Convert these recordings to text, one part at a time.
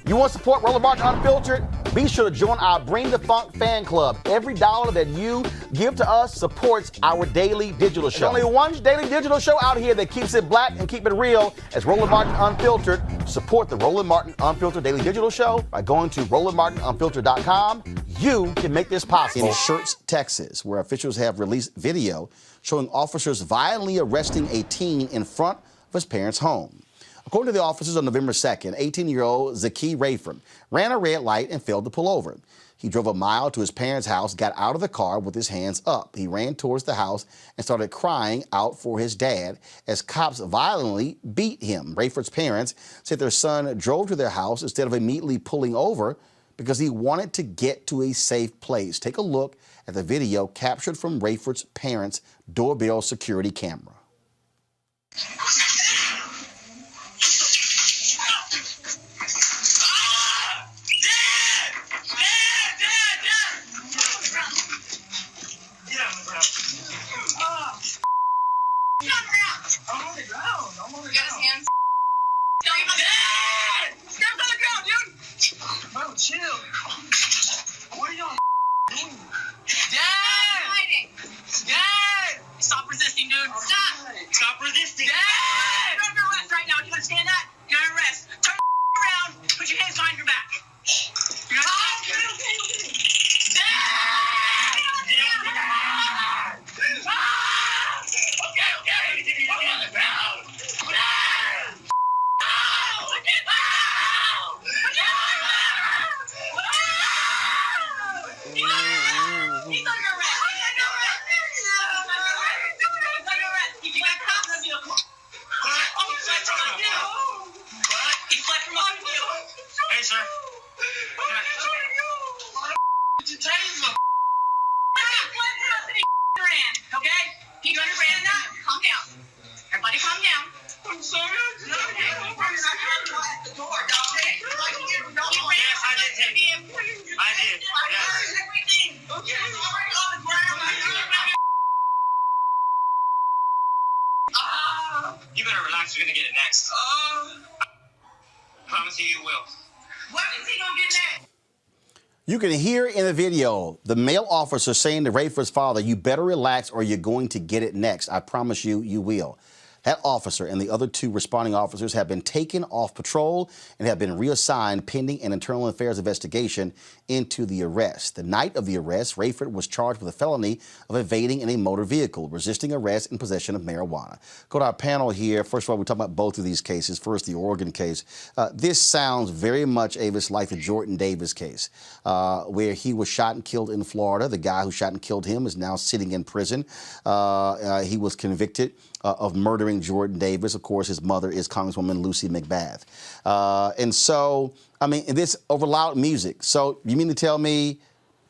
You want to support Roland Martin Unfiltered? Be sure to join our Bring the Funk fan club. Every dollar that you give to us supports our daily digital show. There's only one daily digital show out here that keeps it black and keep it real. As Roland Martin Unfiltered. Support the Roland Martin Unfiltered daily digital show by going to RolandMartinUnfiltered.com. You can make this possible. In Schertz, Texas, where officials have released video showing officers violently arresting a teen in front of his parents' home. According to the officers, on November 2nd, 18-year-old Zekee Rayford ran a red light and failed to pull over. He drove a mile to his parents' house, got out of the car with his hands up. He ran towards the house and started crying out for his dad as cops violently beat him. Rayford's parents said their son drove to their house instead of immediately pulling over because he wanted to get to a safe place. Take a look at the video captured from Rayford's parents' doorbell security camera. Bro, chill. What are y'all doing? Dad! Hiding. Dad! Stop resisting, dude. Stop! Stop resisting. Dad! You're under arrest right now. You understand that? You're under arrest. Turn around. Put your hands behind your back. You're under arrest. Dad! Dad! Okay. Get on the ground. Dad! He's under arrest. He fled from us. Hey, sir. Did you tase him? Okay? He understand that? Calm down. Everybody calm down. I'm sorry. Yes, I did take him. I did. Yes. Okay. You better relax. You're gonna get it next. I promise you, you will. What is he gonna get next? You can hear in the video the male officer saying to Rayford's father, "You better relax or you're going to get it next. I promise you, you will." That officer and the other two responding officers have been taken off patrol and have been reassigned pending an internal affairs investigation into the arrest. The night of the arrest, Rayford was charged with a felony of evading in a motor vehicle, resisting arrest, and possession of marijuana. Go to our panel here. First of all, we're talking about both of these cases. First, the Oregon case. This sounds very much, Avis, like the Jordan Davis case, where he was shot and killed in Florida. The guy who shot and killed him is now sitting in prison. He was convicted of murdering Jordan Davis. Of course, his mother is Congresswoman Lucy McBath. And so, I mean, this over loud music. So you mean to tell me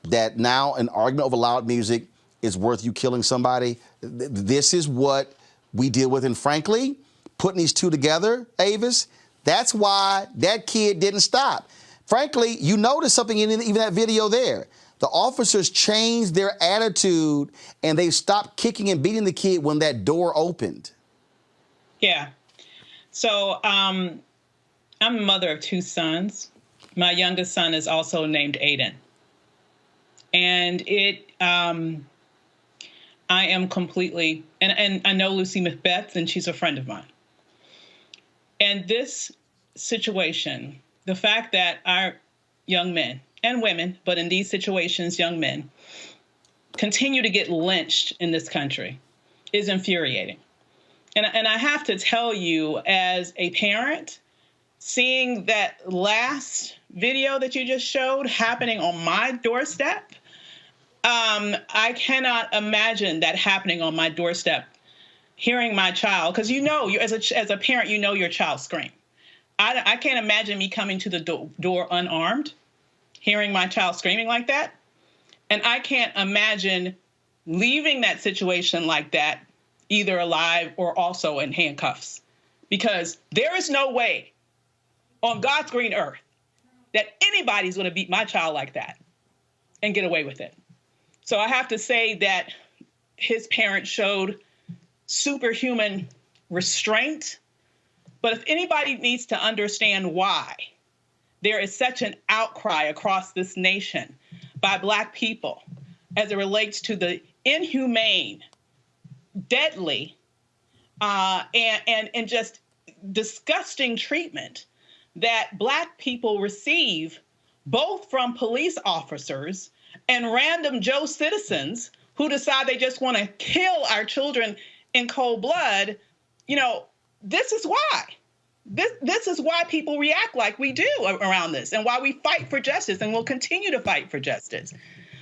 that now an argument over loud music is worth you killing somebody? This is what we deal with. And frankly, putting these two together, Avis, that's why that kid didn't stop. Frankly, you notice something in even that video there. The officers changed their attitude and they stopped kicking and beating the kid when that door opened. Yeah. So I'm a mother of two sons. My youngest son is also named Aiden. And I am completely, and I know Lucy McBeth, and she's a friend of mine. And this situation, the fact that our young men, and women, but in these situations, young men, continue to get lynched in this country is infuriating. And I have to tell you, as a parent, seeing that last video that you just showed happening on my doorstep, I cannot imagine that happening on my doorstep, hearing my child, because you know, as a parent, you know your child scream. I can't imagine me coming to the door unarmed, hearing my child screaming like that. And I can't imagine leaving that situation like that, either alive or also in handcuffs, because there is no way on God's green earth that anybody's going to beat my child like that and get away with it. So I have to say that his parents showed superhuman restraint. But if anybody needs to understand why there is such an outcry across this nation by Black people as it relates to the inhumane, deadly, and just disgusting treatment that Black people receive, both from police officers and random Joe citizens who decide they just want to kill our children in cold blood. You know, this is why. This is why people react like we do around this, and why we fight for justice and will continue to fight for justice.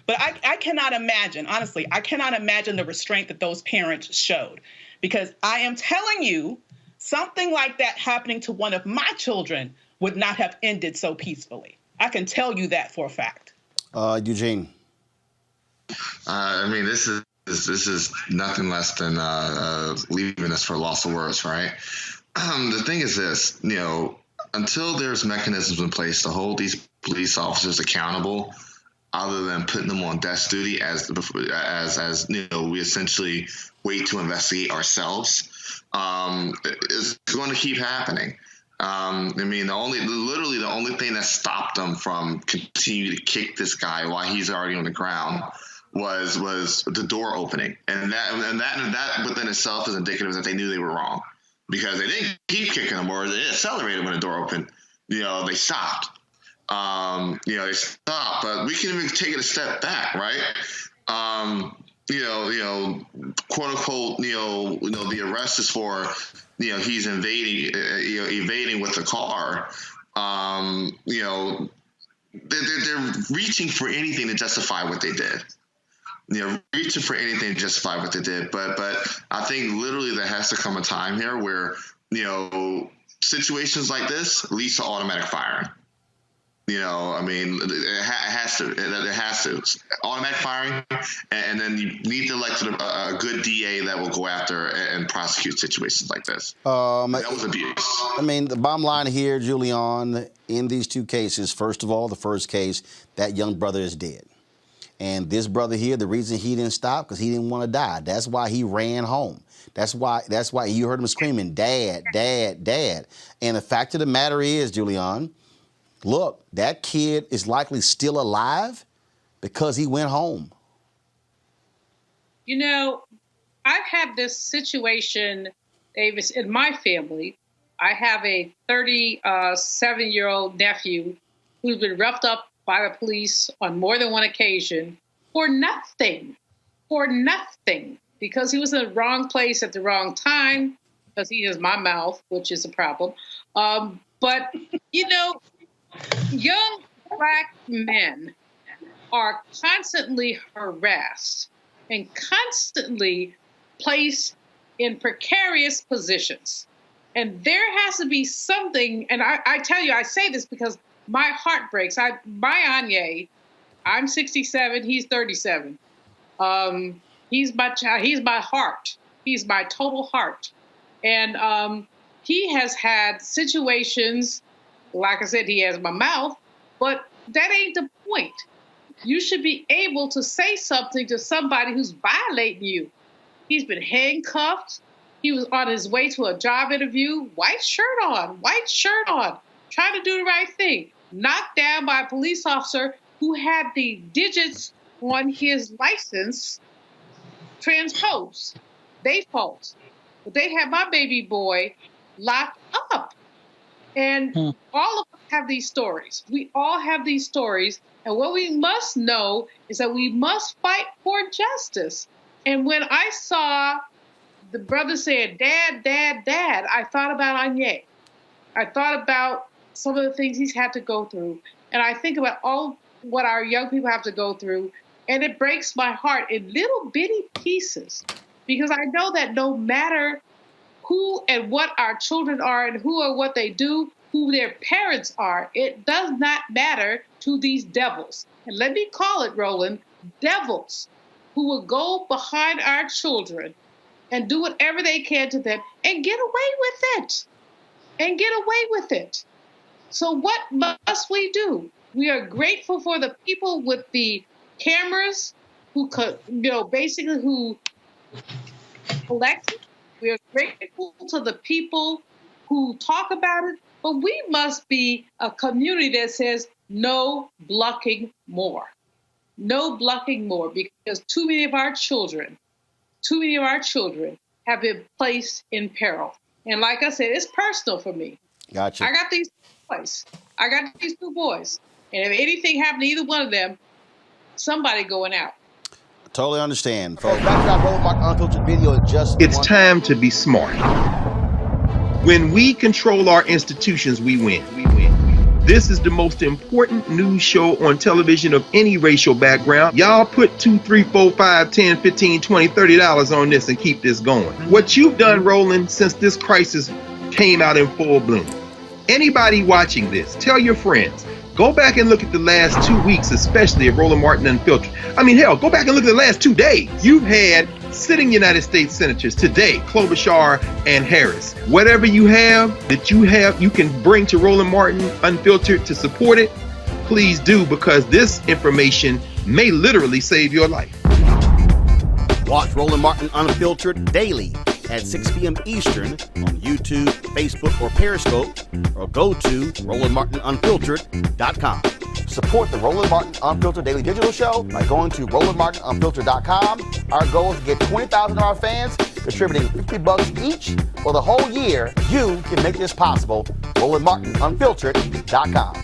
But I cannot imagine, honestly, I cannot imagine the restraint that those parents showed, because I am telling you, something like that happening to one of my children would not have ended so peacefully. I can tell you that for a fact. Eugene. I mean, this is nothing less than leaving us for loss of words, right? The thing is this, you know, until there's mechanisms in place to hold these police officers accountable, other than putting them on desk duty as you know, we essentially wait to investigate ourselves, it's going to keep happening. I mean, the only thing that stopped them from continuing to kick this guy while he's already on the ground was the door opening, and that within itself is indicative that they knew they were wrong, because they didn't keep kicking them, or they accelerated when the door opened. You know, they stopped. They stopped, but we can even take it a step back, right? Quote unquote, the arrest is for, he's evading with the car. They're reaching for anything to justify what they did. Reaching for anything to justify what they did. But I think literally there has to come a time here where, situations like this leads to automatic firing. I mean, it has to. It has to. Automatic firing, and then you need to elect a good DA that will go after and prosecute situations like this. That was abuse. I mean, the bottom line here, Julian, in these two cases, first of all, the first case, that young brother is dead. And this brother here, the reason he didn't stop, because he didn't want to die. That's why he ran home. That's why you heard him screaming, "Dad, Dad, Dad." And the fact of the matter is, Julian, look, that kid is likely still alive because he went home. I've had this situation, Davis, in my family. I have a 37-year-old nephew who's been roughed up by the police on more than one occasion for nothing, because he was in the wrong place at the wrong time, because he has my mouth, which is a problem. But young Black men are constantly harassed and constantly placed in precarious positions. And there has to be something, and I tell you, I say this because my heart breaks. My Anye, I'm 67, he's 37. He's my child, he's my heart. He's my total heart. And he has had situations, like I said, he has my mouth, but that ain't the point. You should be able to say something to somebody who's violating you. He's been handcuffed. He was on his way to a job interview, white shirt on, trying to do the right thing. Knocked down by a police officer who had the digits on his license transposed. They fault. But they had my baby boy locked up. And all of us have these stories. We all have these stories. And what we must know is that we must fight for justice. And when I saw the brother saying, "Dad, Dad, Dad," I thought about Anye. I thought about some of the things he's had to go through. And I think about all what our young people have to go through. And it breaks my heart in little bitty pieces, because I know that no matter who and what our children are and who or what they do, who their parents are, it does not matter to these devils. And let me call it, Roland, devils who will go behind our children and do whatever they can to them and get away with it. So what must we do? We are grateful for the people with the cameras who could, basically who collected. We are grateful to the people who talk about it, But we must be a community that says no blocking more. No blocking more, because too many of our children have been placed in peril. And like I said, it's personal for me. Gotcha. I got these two boys. And if anything happened to either one of them, somebody going out. Totally understand. Folks, back to our Roland Martin Unfiltered video in just It's one- time to be smart. When we control our institutions, we win. This is the most important news show on television of any racial background. Y'all put $2, $3, $4, $5, $10, $15, $20, $30 on this and keep this going. What you've done, Roland, since this crisis came out in full bloom. Anybody watching this, tell your friends. Go back and look at the last 2 weeks, especially of Roland Martin Unfiltered. I mean, hell, go back and look at the last 2 days. You've had sitting United States senators today, Klobuchar and Harris. Whatever you have, you can bring to Roland Martin Unfiltered to support it. Please do, because this information may literally save your life. Watch Roland Martin Unfiltered daily at 6 p.m. Eastern on YouTube, Facebook, or Periscope, or go to RolandMartinUnfiltered.com. Support the Roland Martin Unfiltered Daily Digital Show by going to RolandMartinUnfiltered.com. Our goal is to get 20,000 of our fans contributing $50 each for the whole year. You can make this possible. RolandMartinUnfiltered.com.